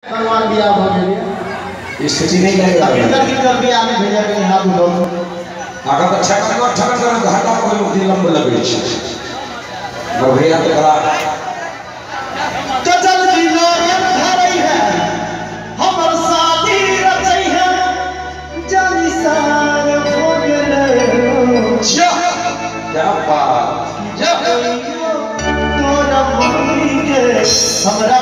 भगवान बिया हो गए स्थिति नहीं लगेगा इधर की तरफ भी आने भेजा के हाथ उठाओ आगा तो ठगन कर घाटा कोई मुक्ति लंब लगे छ भैया तो करा चचल की लोयन धरई है हमर शादी रचई है जानी सार हो गेले क्या बात तोरा मम्मी के हमरा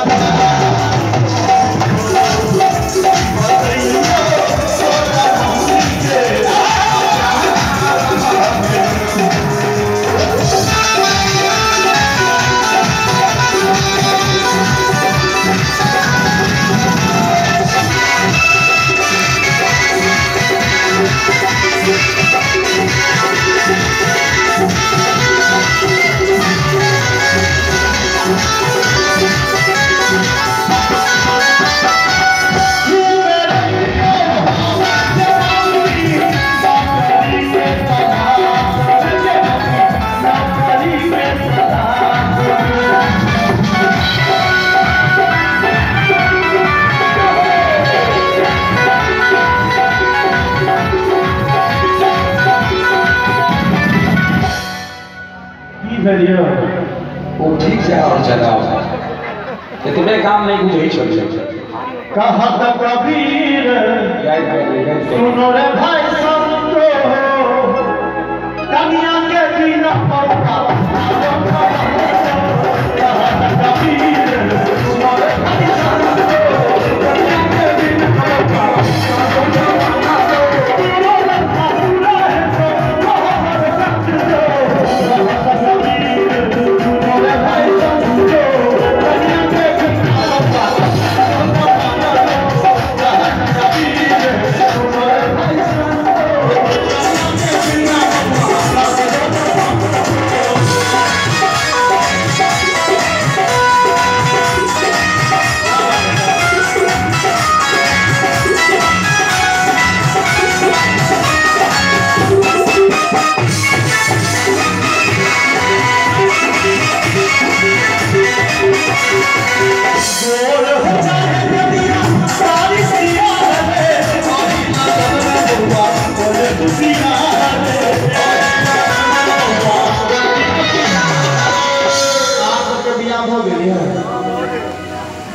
वो ठीक से और चला इतने काम नहीं बुझे छोड़ कहत कबीर सुनो रे भाई संतो कन्या के बिना कहत कबीर सुनो रे भाई संतो कन्या के बिना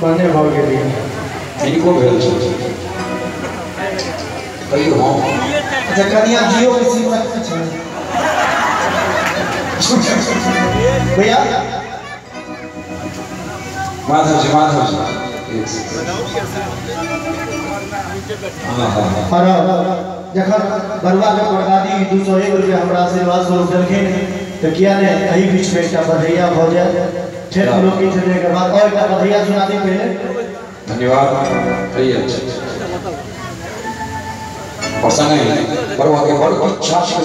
बने हो गए इनको भेल छ कई हो अच्छा कन्या जियो किसी तक भैया माधव जी और जखन बरुआ के बरदादी 201 रुपया हमरा आशीर्वाद स्वरूप देलखिन तो किया ने एही बीच में एकटा बधैया भ जाए ठेठ लोग की ठेने के बाद और एकटा बधैया सुना दी पहले धन्यवाद सही अच्छा और संगे बरुआ के बड़ इच्छा से